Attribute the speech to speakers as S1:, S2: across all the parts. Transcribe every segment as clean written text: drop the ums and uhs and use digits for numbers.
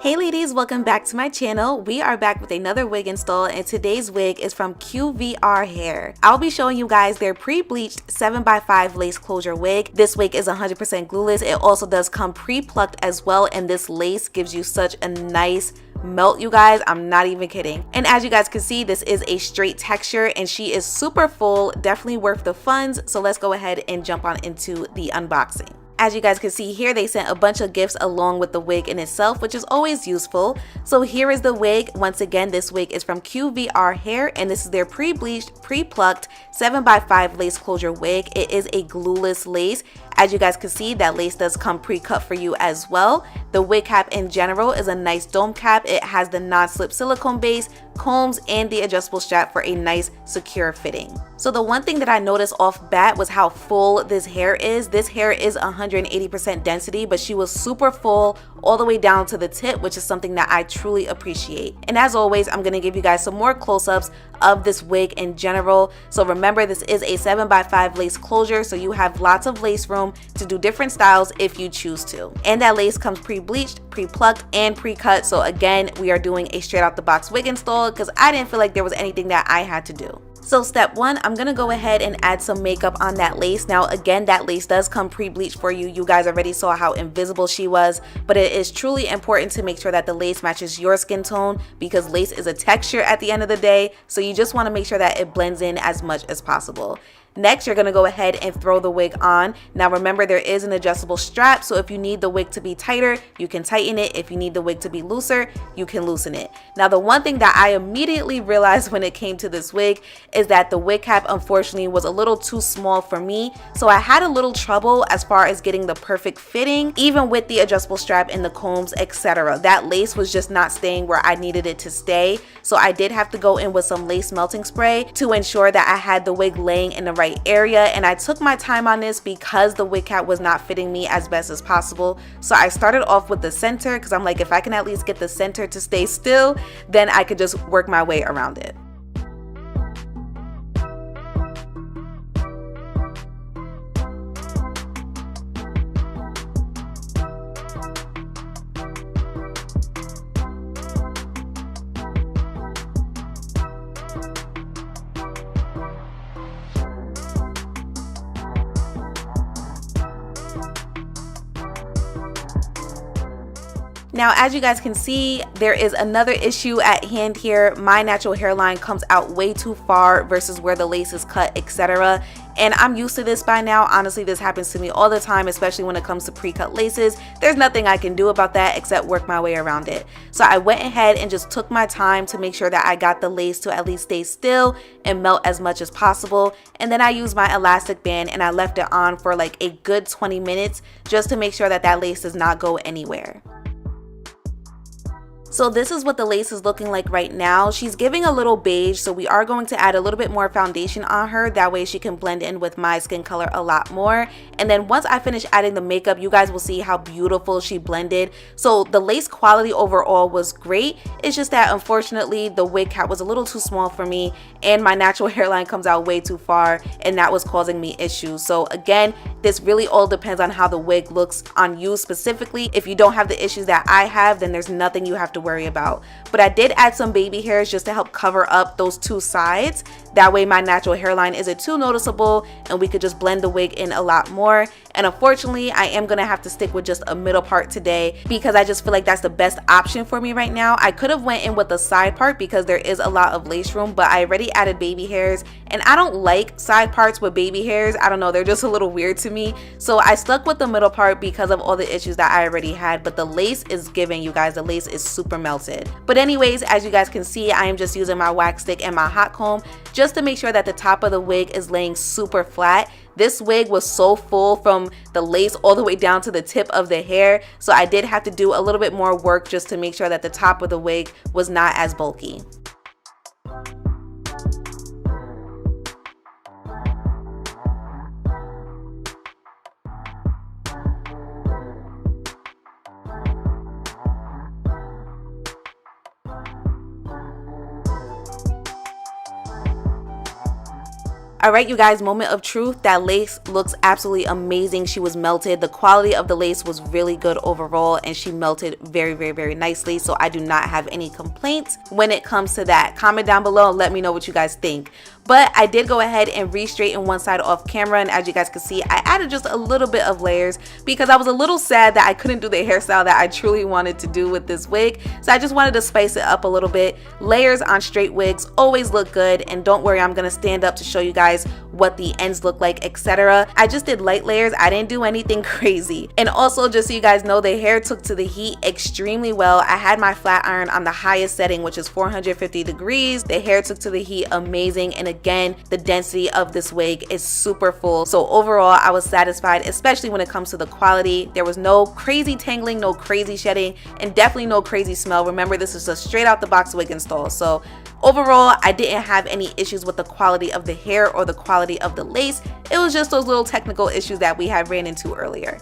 S1: Hey ladies, welcome back to my channel. We are back with another wig install, and today's wig is from QVR Hair. I'll be showing you guys their pre-bleached 7x5 lace closure wig. This wig is 100% glueless. It also does come pre-plucked as well, and this lace gives you such a nice melt, you guys. I'm not even kidding. And as you guys can see, this is a straight texture and she is super full, definitely worth the funds. So let's go ahead and jump on into the unboxing. As you guys can see here, they sent a bunch of gifts along with the wig in itself, which is always useful. So here is the wig. Once again, this wig is from QVR Hair, and this is their pre-bleached, pre-plucked 7x5 lace closure wig. It is a glueless lace. As you guys can see, that lace does come pre-cut for you as well. The wig cap in general is a nice dome cap. It has the non-slip silicone base, combs, and the adjustable strap for a nice secure fitting. So the one thing that I noticed off bat was how full this hair is. This hair is 180% density, but she was super full all the way down to the tip, which is something that I truly appreciate. And as always, I'm going to give you guys some more close-ups of this wig in general. So remember, this is a 7x5 lace closure, so you have lots of lace room to do different styles if you choose to. And that lace comes pre-bleached, pre-plucked, and pre-cut. So again, we are doing a straight out the box wig install because I didn't feel like there was anything that I had to do. So step one, I'm gonna go ahead and add some makeup on that lace. Now again, that lace does come pre-bleached for you. You guys already saw how invisible she was, but it is truly important to make sure that the lace matches your skin tone because lace is a texture at the end of the day. So you just wanna make sure that it blends in as much as possible. Next, you're going to go ahead and throw the wig on. Now remember, there is an adjustable strap, so if you need the wig to be tighter, you can tighten it. If you need the wig to be looser, you can loosen it. Now the one thing that I immediately realized when it came to this wig is that the wig cap unfortunately was a little too small for me, so I had a little trouble as far as getting the perfect fitting, even with the adjustable strap and the combs, etc. That lace was just not staying where I needed it to stay, so I did have to go in with some lace melting spray to ensure that I had the wig laying in the right area. And I took my time on this because the wig cap was not fitting me as best as possible. So I started off with the center because I'm like, if I can at least get the center to stay still, then I could just work my way around it. Now, as you guys can see, there is another issue at hand here. My natural hairline comes out way too far versus where the lace is cut, etc. And I'm used to this by now. Honestly, this happens to me all the time, especially when it comes to pre-cut laces. There's nothing I can do about that except work my way around it. So I went ahead and just took my time to make sure that I got the lace to at least stay still and melt as much as possible. And then I used my elastic band and I left it on for like a good 20 minutes just to make sure that that lace does not go anywhere. So this is what the lace is looking like right now. She's giving a little beige, so we are going to add a little bit more foundation on her. That way she can blend in with my skin color a lot more. And then once I finish adding the makeup, you guys will see how beautiful she blended. So the lace quality overall was great. It's just that unfortunately the wig cap was a little too small for me and my natural hairline comes out way too far, and that was causing me issues. So again, this really all depends on how the wig looks on you specifically. If you don't have the issues that I have, then there's nothing you have to worry about. But I did add some baby hairs just to help cover up those two sides. That way my natural hairline isn't too noticeable and we could just blend the wig in a lot more. And unfortunately, I am gonna have to stick with just a middle part today because I just feel like that's the best option for me right now. I could have went in with the side part because there is a lot of lace room, but I already added baby hairs and I don't like side parts with baby hairs. I don't know, they're just a little weird to me. So I stuck with the middle part because of all the issues that I already had, but the lace is giving, you guys. The lace is super melted. But anyways, as you guys can see, I am just using my wax stick and my hot comb just to make sure that the top of the wig is laying super flat. This wig was so full from the lace all the way down to the tip of the hair, so I did have to do a little bit more work just to make sure that the top of the wig was not as bulky. All right, you guys, moment of truth. That lace looks absolutely amazing. She was melted. The quality of the lace was really good overall, and she melted very, very, very nicely. So I do not have any complaints when it comes to that. Comment down below and let me know what you guys think. But I did go ahead and re-straighten one side off camera, and as you guys can see, I added just a little bit of layers because I was a little sad that I couldn't do the hairstyle that I truly wanted to do with this wig. So I just wanted to spice it up a little bit. Layers on straight wigs always look good, and don't worry, I'm gonna stand up to show you guys what the ends look like, etc. I just did light layers. I didn't do anything crazy. And also, just so you guys know, the hair took to the heat extremely well. I had my flat iron on the highest setting, which is 450 degrees. The hair took to the heat amazing, and again, the density of this wig is super full. So overall, I was satisfied, especially when it comes to the quality. There was no crazy tangling, no crazy shedding, and definitely no crazy smell. Remember, this is a straight out the box wig install. So overall, I didn't have any issues with the quality of the hair or the quality of the lace. It was just those little technical issues that we had ran into earlier.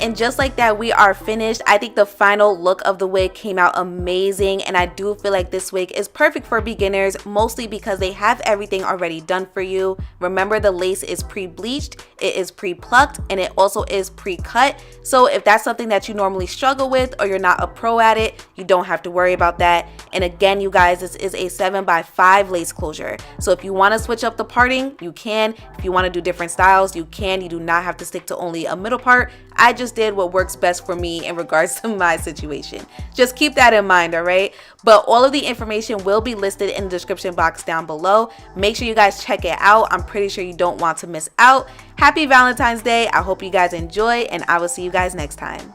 S1: And just like that, we are finished. I think the final look of the wig came out amazing, and I do feel like this wig is perfect for beginners, mostly because they have everything already done for you. Remember, the lace is pre-bleached, it is pre-plucked, and it also is pre-cut. So if that's something that you normally struggle with or you're not a pro at it, you don't have to worry about that. And again, you guys, this is a 7x5 lace closure. So if you want to switch up the parting, you can. If you want to do different styles, you can. You do not have to stick to only a middle part. I just did what works best for me in regards to my situation. Just keep that in mind, all right? But all of the information will be listed in the description box down below. Make sure you guys check it out. I'm pretty sure you don't want to miss out. Happy Valentine's Day. I hope you guys enjoy, and I will see you guys next time.